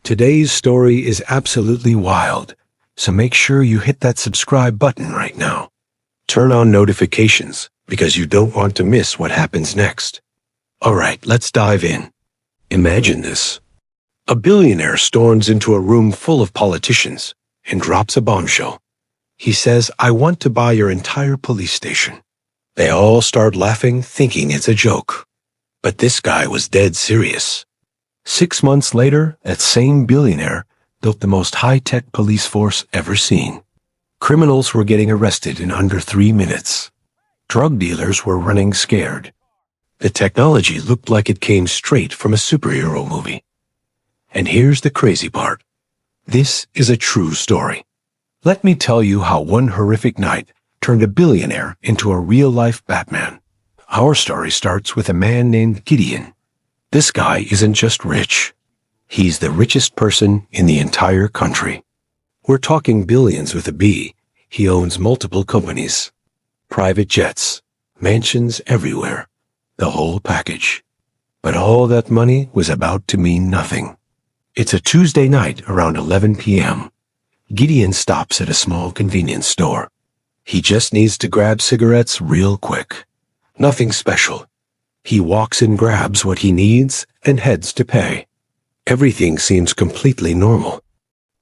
Today's story is absolutely wild, so make sure you hit that subscribe button right now. Turn on notifications because you don't want to miss what happens next. Alright, let's dive in. Imagine this. A billionaire storms into a room full of politicians and drops a bombshell. He says, "I want to buy your entire police station." They all start laughing, thinking it's a joke. But this guy was dead serious. 6 months later, that same billionaire built the most high-tech police force ever seen. Criminals were getting arrested in under 3 minutes. Drug dealers were running scared. The technology looked like it came straight from a superhero movie. And here's the crazy part. This is a true story. Let me tell you how one horrific night turned a billionaire into a real-life Batman. Our story starts with a man named Gideon. This guy isn't just rich. He's the richest person in the entire country. We're talking billions with a B. He owns multiple companies, private jets, mansions everywhere, the whole package. But all that money was about to mean nothing. It's a Tuesday night around 11 p.m. Gideon stops at a small convenience store. He just needs to grab cigarettes real quick. Nothing special. He walks and grabs what he needs and heads to pay. Everything seems completely normal.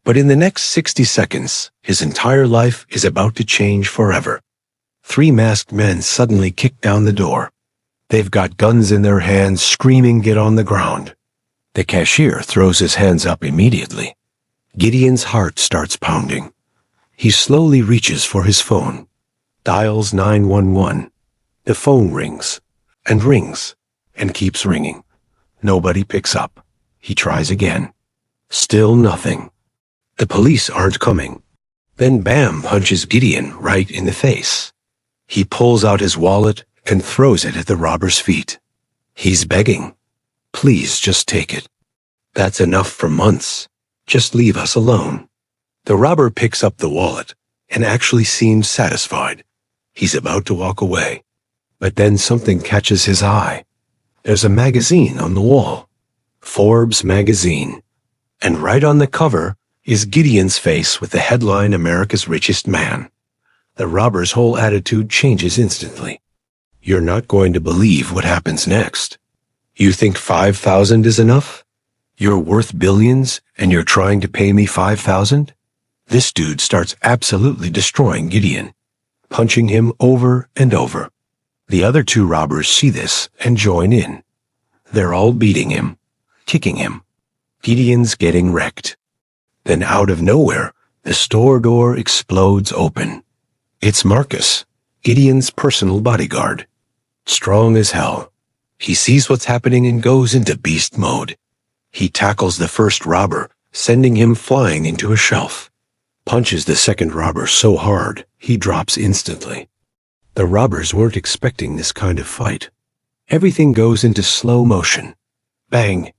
But in the next 60 seconds, his entire life is about to change forever. 3 masked men suddenly kick down the door. They've got guns in their hands, screaming, "Get on the ground." The cashier throws his hands up immediately. Gideon's heart starts pounding. He slowly reaches for his phone, dials 911. The phone rings and keeps ringing. Nobody picks up. He tries again. Still nothing. The police aren't coming. Then Bam punches Gideon right in the face. He pulls out his wallet and throws it at the robber's feet. He's begging, "Please just take it. That's enough for months. Just leave us alone." The robber picks up the wallet and actually seems satisfied. He's about to walk away. But then something catches his eye. There's a magazine on the wall. Forbes magazine. And right on the cover is Gideon's face with the headline, "America's Richest Man." The robber's whole attitude changes instantly. "You're not going to believe what happens next. You think 5,000 is enough? You're worth billions and you're trying to pay me 5,000? This dude starts absolutely destroying Gideon, punching him over and over. The other 2 robbers see this and join in. They're all beating him, kicking him. Gideon's getting wrecked. Then out of nowhere, the store door explodes open. It's Marcus, Gideon's personal bodyguard. Strong as hell. He sees what's happening and goes into beast mode. He tackles the first robber, sending him flying into a shelf. Punches the second robber so hard, he drops instantly. The robbers weren't expecting this kind of fight. Everything goes into slow motion. Bang!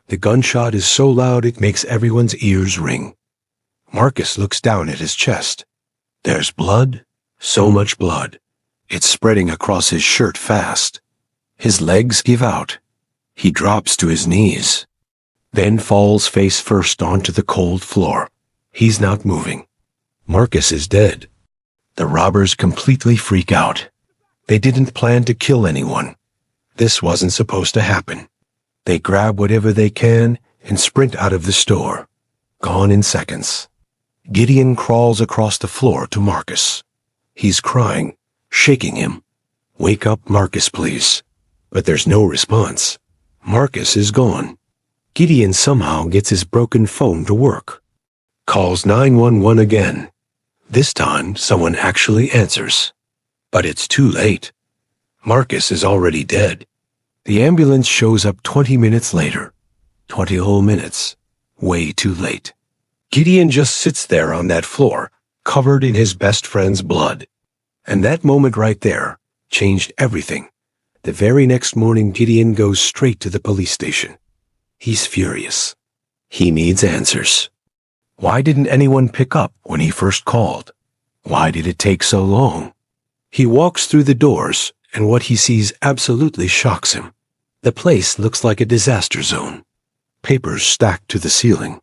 The gunshot is so loud it makes everyone's ears ring. Marcus looks down at his chest. There's blood, so much blood. It's spreading across his shirt fast. His legs give out. He drops to his knees, then falls face first onto the cold floor. He's not moving. Marcus is dead. The robbers completely freak out. They didn't plan to kill anyone. This wasn't supposed to happen. They grab whatever they can and sprint out of the store. Gone in seconds. Gideon crawls across the floor to Marcus. He's crying, shaking him. "Wake up, Marcus, please." But there's no response. Marcus is gone. Gideon somehow gets his broken phone to work. Calls 911 again. This time, someone actually answers. But it's too late. Marcus is already dead. The ambulance shows up 20 minutes later. 20 whole minutes. Way too late. Gideon just sits there on that floor, covered in his best friend's blood. And that moment right there changed everything. The very next morning, Gideon goes straight to the police station. He's furious. He needs answers. Why didn't anyone pick up when he first called? Why did it take so long? He walks through the doors, and what he sees absolutely shocks him. The place looks like a disaster zone. papers stacked to the ceiling,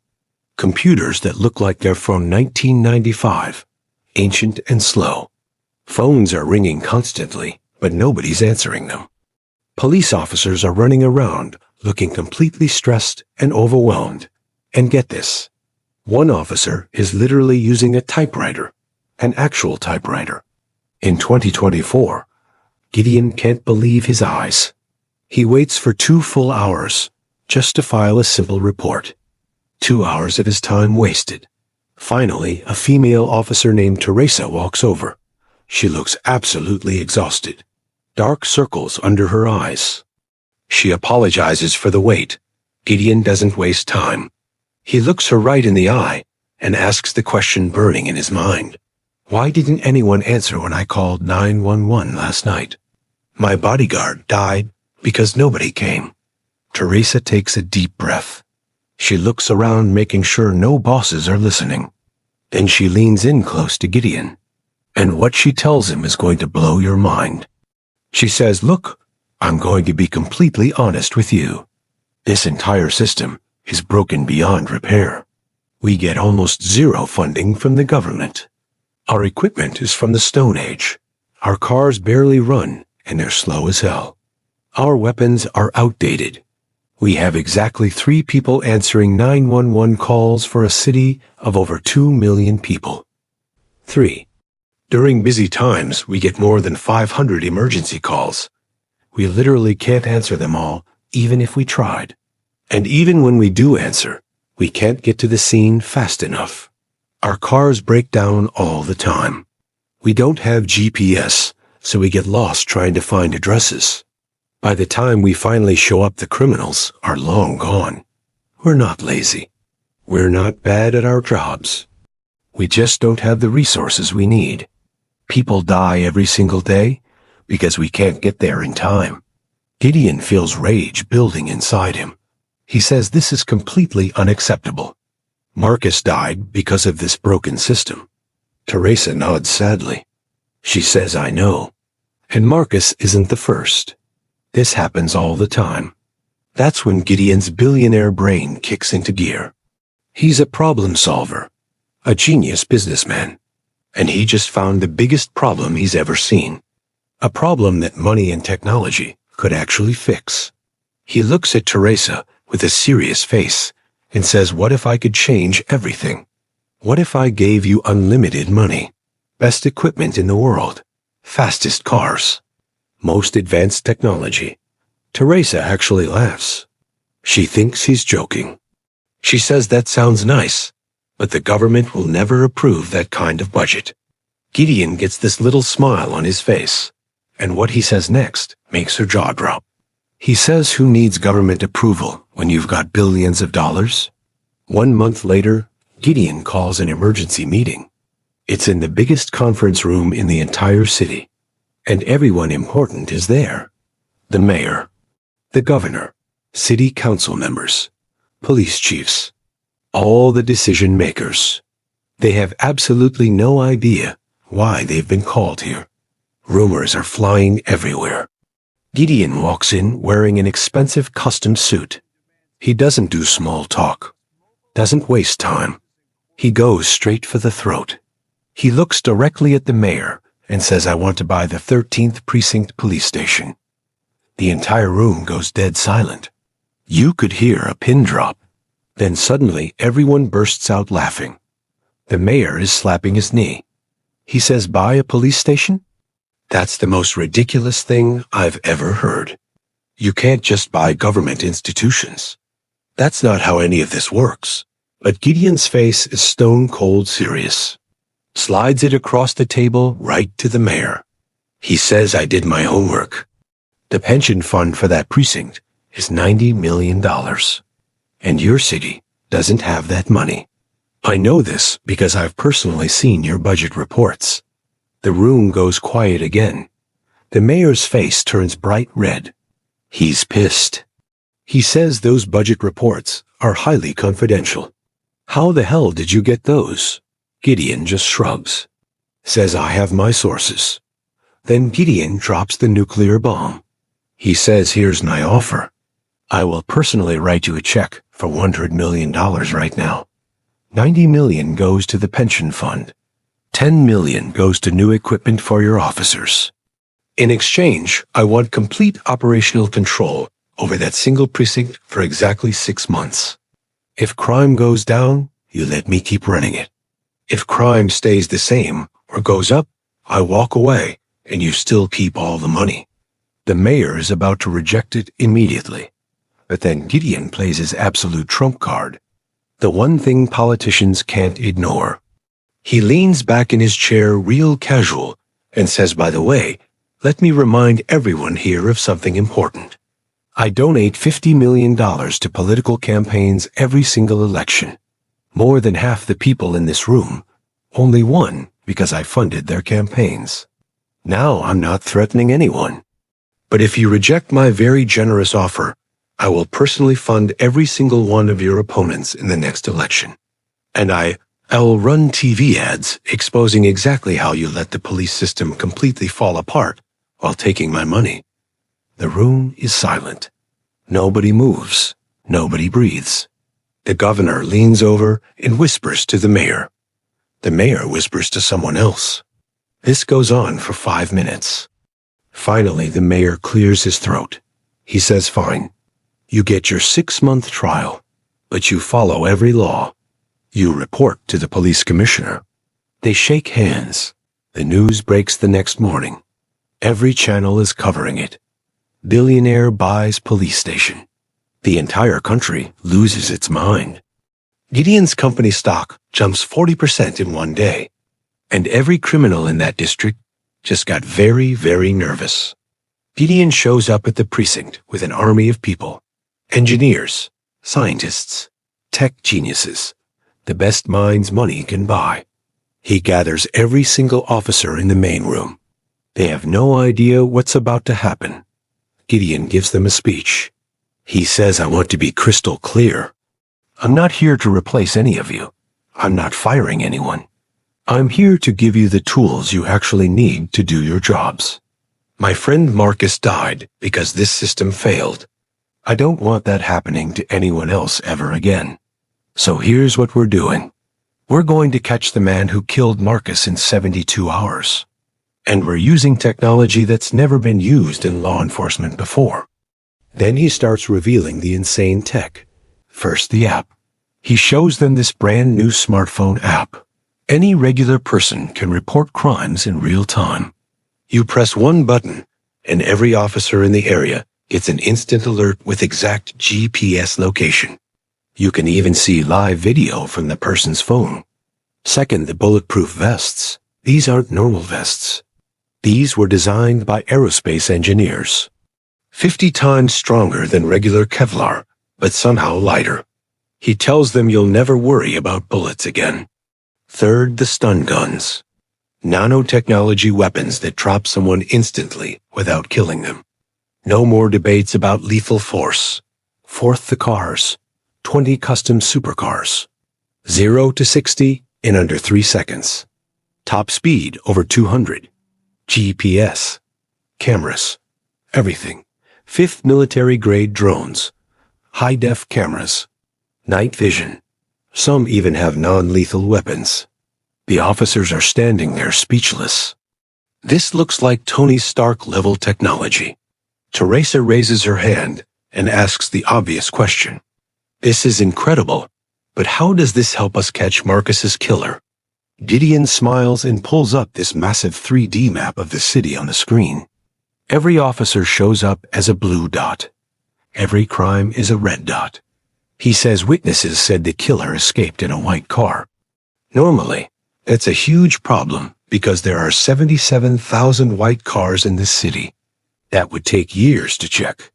computers that look like they're from 1995, ancient and slow. Phones are ringing constantly, but nobody's answering them. Police officers are running around, looking completely stressed and overwhelmed. And get this, one officer is literally using a typewriter, an actual typewriter. In 2024, Gideon can't believe his eyes. He waits for 2 full hours just to file a simple report. 2 hours of his time wasted. Finally, a female officer named Teresa walks over. She looks absolutely exhausted. Dark circles under her eyes. She apologizes for the wait. Gideon doesn't waste time. He looks her right in the eye and asks the question burning in his mind. Why didn't anyone answer when I called 911 last night? My bodyguard died because nobody came. Teresa takes a deep breath. She looks around, making sure no bosses are listening. Then she leans in close to Gideon. And what she tells him is going to blow your mind. She says, "Look, I'm going to be completely honest with you. This entire system is broken beyond repair. We get almost zero funding from the government. Our equipment is from the Stone Age. Our cars barely run, and they're slow as hell. Our weapons are outdated. We have exactly 3 people answering 911 calls for a city of over 2 million people. 3. During busy times, we get more than 500 emergency calls. We literally can't answer them all, even if we tried. And even when we do answer, we can't get to the scene fast enough. Our cars break down all the time. We don't have GPS, so we get lost trying to find addresses. By the time we finally show up, the criminals are long gone. We're not lazy. We're not bad at our jobs. We just don't have the resources we need. People die every single day because we can't get there in time." Gideon feels rage building inside him. He says this is completely unacceptable. Marcus died because of this broken system. Teresa nods sadly. She says, "I know." And Marcus isn't the first. This happens all the time. That's when Gideon's billionaire brain kicks into gear. He's a problem solver, a genius businessman. And he just found the biggest problem he's ever seen. A problem that money and technology could actually fix. He looks at Teresa with a serious face and says, "What if I could change everything? What if I gave you unlimited money, best equipment in the world, fastest cars, most advanced technology?" Teresa actually laughs. She thinks he's joking. She says that sounds nice, but the government will never approve that kind of budget. Gideon gets this little smile on his face, and what he says next makes her jaw drop. He says, "Who needs government approval when you've got billions of dollars?" 1 month later, Gideon calls an emergency meeting. It's in the biggest conference room in the entire city, and everyone important is there. The mayor, the governor, city council members, police chiefs, all the decision makers. They have absolutely no idea why they've been called here. Rumors are flying everywhere. Gideon walks in wearing an expensive custom suit. He doesn't do small talk, doesn't waste time. He goes straight for the throat. He looks directly at the mayor and says, "I want to buy the 13th Precinct Police Station." The entire room goes dead silent. You could hear a pin drop. Then suddenly everyone bursts out laughing. The mayor is slapping his knee. He says, "Buy a police station? That's the most ridiculous thing I've ever heard. You can't just buy government institutions. That's not how any of this works." But Gideon's face is stone cold serious. Slides it across the table right to the mayor. He says, "I did my homework. The pension fund for that precinct is $90 million. And your city doesn't have that money. I know this because I've personally seen your budget reports." The room goes quiet again. The mayor's face turns bright red. He's pissed. He says those budget reports are highly confidential. "How the hell did you get those?" Gideon just shrugs. Says, "I have my sources." Then Gideon drops the nuclear bomb. He says, "Here's my offer. I will personally write you a check for $100 million right now. 90 million goes to the pension fund. 10 million goes to new equipment for your officers. In exchange, I want complete operational control over that single precinct for exactly 6 months. If crime goes down, you let me keep running it. If crime stays the same or goes up, I walk away and you still keep all the money. The mayor is about to reject it immediately. But then Gideon plays his absolute trump card. The one thing politicians can't ignore. He leans back in his chair real casual and says, by the way, let me remind everyone here of something important. I donate $50 million to political campaigns every single election. More than half the people in this room. Only one because I funded their campaigns. Now I'm not threatening anyone. But if you reject my very generous offer, I will personally fund every single one of your opponents in the next election. And I'll run TV ads exposing exactly how you let the police system completely fall apart while taking my money. The room is silent. Nobody moves. Nobody breathes. The governor leans over and whispers to the mayor. The mayor whispers to someone else. This goes on for 5 minutes. Finally, the mayor clears his throat. He says, fine. You get your 6-month trial, but you follow every law. You report to the police commissioner. They shake hands. The news breaks the next morning. Every channel is covering it. Billionaire buys police station. The entire country loses its mind. Gideon's company stock jumps 40% in one day. And every criminal in that district just got very, very nervous. Gideon shows up at the precinct with an army of people. Engineers, scientists, tech geniuses. The best minds money can buy. He gathers every single officer in the main room. They have no idea what's about to happen. Gideon gives them a speech. He says, I want to be crystal clear. I'm not here to replace any of you. I'm not firing anyone. I'm here to give you the tools you actually need to do your jobs. My friend Marcus died because this system failed. I don't want that happening to anyone else ever again. So here's what we're doing. We're going to catch the man who killed Marcus in 72 hours. And we're using technology that's never been used in law enforcement before. Then he starts revealing the insane tech. First, the app. He shows them this brand new smartphone app. Any regular person can report crimes in real time. You press one button, and every officer in the area gets an instant alert with exact GPS location. You can even see live video from the person's phone. Second, the bulletproof vests. These aren't normal vests. These were designed by aerospace engineers. 50 times stronger than regular Kevlar, but somehow lighter. He tells them you'll never worry about bullets again. Third, the stun guns. Nanotechnology weapons that drop someone instantly without killing them. No more debates about lethal force. Fourth, the cars. 20 custom supercars. 0 to 60 in under 3 seconds. Top speed over 200. GPS. Cameras. Everything. Fifth, military-grade drones. High-def cameras. Night vision. Some even have non-lethal weapons. The officers are standing there speechless. This looks like Tony Stark-level technology. Teresa raises her hand and asks the obvious question. This is incredible, but how does this help us catch Marcus's killer? Gideon smiles and pulls up this massive 3D map of the city on the screen. Every officer shows up as a blue dot. Every crime is a red dot. He says witnesses said the killer escaped in a white car. Normally, that's a huge problem because there are 77,000 white cars in this city. That would take years to check.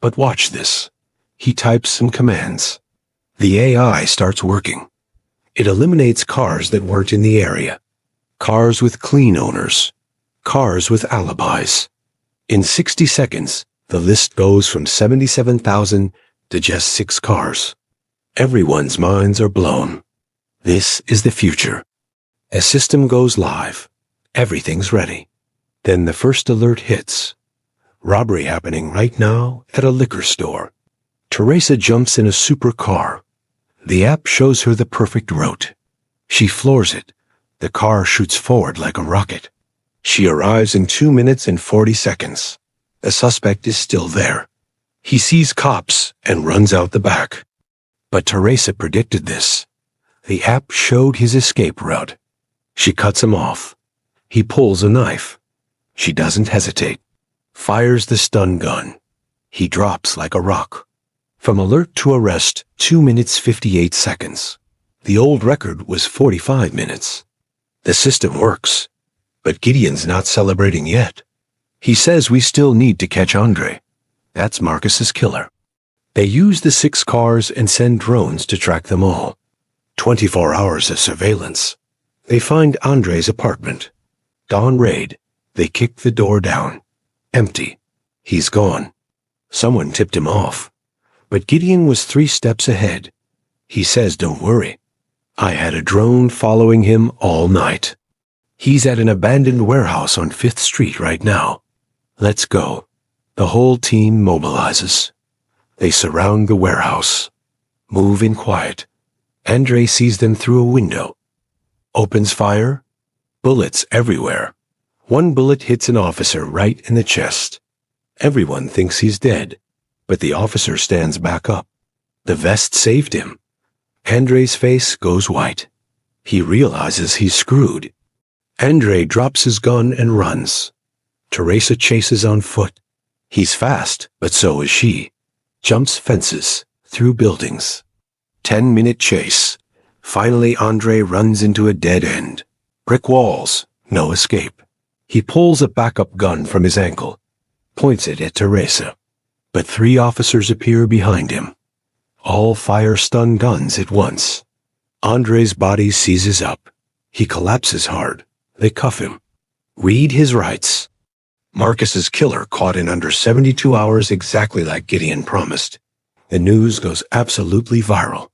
But watch this. He types some commands. The AI starts working. It eliminates cars that weren't in the area. Cars with clean owners. Cars with alibis. In 60 seconds, the list goes from 77,000 to just 6 cars. Everyone's minds are blown. This is the future. A system goes live. Everything's ready. Then the first alert hits. Robbery happening right now at a liquor store. Teresa jumps in a supercar. The app shows her the perfect route. She floors it. The car shoots forward like a rocket. She arrives in 2 minutes and 40 seconds. The suspect is still there. He sees cops and runs out the back. But Teresa predicted this. The app showed his escape route. She cuts him off. He pulls a knife. She doesn't hesitate. Fires the stun gun. He drops like a rock. From alert to arrest, 2 minutes 58 seconds. The old record was 45 minutes. The system works. But Gideon's not celebrating yet. He says we still need to catch Andre. That's Marcus's killer. They use the 6 cars and send drones to track them all. 24 hours of surveillance. They find Andre's apartment. Dawn raid. They kick the door down. Empty. He's gone. Someone tipped him off. But Gideon was 3 steps ahead. He says, "Don't worry. I had a drone following him all night. He's at an abandoned warehouse on 5th Street right now. Let's go." The whole team mobilizes. They surround the warehouse. Move in quiet. Andre sees them through a window. Opens fire. Bullets everywhere. One bullet hits an officer right in the chest. Everyone thinks he's dead, but the officer stands back up. The vest saved him. Andre's face goes white. He realizes he's screwed. Andre drops his gun and runs. Teresa chases on foot. He's fast, but so is she. Jumps fences, through buildings. 10-minute chase. Finally, Andre runs into a dead end. Brick walls, no escape. He pulls a backup gun from his ankle, points it at Teresa. But 3 officers appear behind him. All fire stun guns at once. Andre's body seizes up. He collapses hard. They cuff him. Read his rights. Marcus's killer caught in under 72 hours, exactly like Gideon promised. The news goes absolutely viral.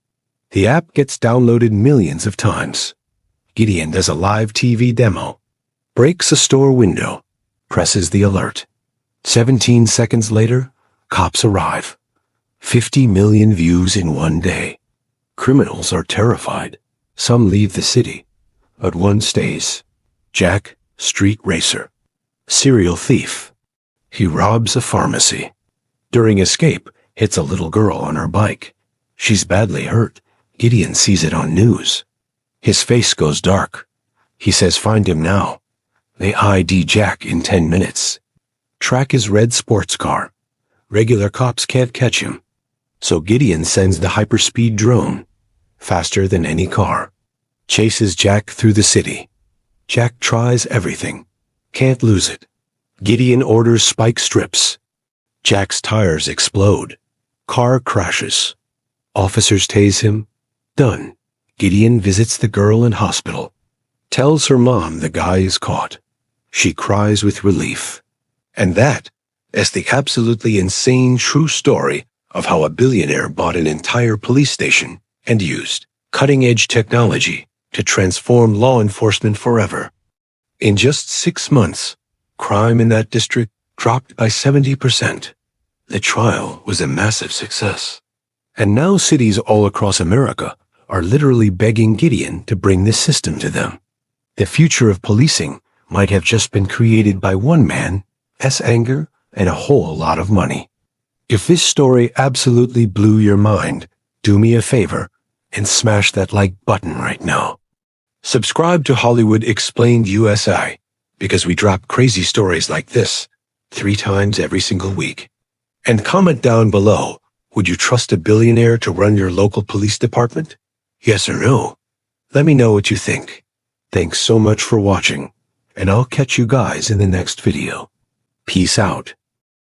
The app gets downloaded millions of times. Gideon does a live TV demo. Breaks a store window. Presses the alert. 17 seconds later, cops arrive. 50 million views in one day. Criminals are terrified. Some leave the city, but one stays. Jack, street racer. Serial thief. He robs a pharmacy. During escape, hits a little girl on her bike. She's badly hurt. Gideon sees it on news. His face goes dark. He says find him now. They ID Jack in 10 minutes. Track his red sports car. Regular cops can't catch him. So Gideon sends the hyperspeed drone. Faster than any car. Chases Jack through the city. Jack tries everything. Can't lose it. Gideon orders spike strips. Jack's tires explode. Car crashes. Officers tase him. Done. Gideon visits the girl in hospital. Tells her mom the guy is caught. She cries with relief. And that is the absolutely insane true story of how a billionaire bought an entire police station and used cutting-edge technology to transform law enforcement forever. In just 6 months, crime in that district dropped by 70%. The trial was a massive success. And now cities all across America are literally begging Gideon to bring this system to them. The future of policing might have just been created by one man's anger and a whole lot of money. If this story absolutely blew your mind, do me a favor and smash that like button right now. Subscribe to Hollywood Explained USA, because we drop crazy stories like this 3 times every single week. And comment down below, would you trust a billionaire to run your local police department? Yes or no? Let me know what you think. Thanks so much for watching, and I'll catch you guys in the next video. Peace out.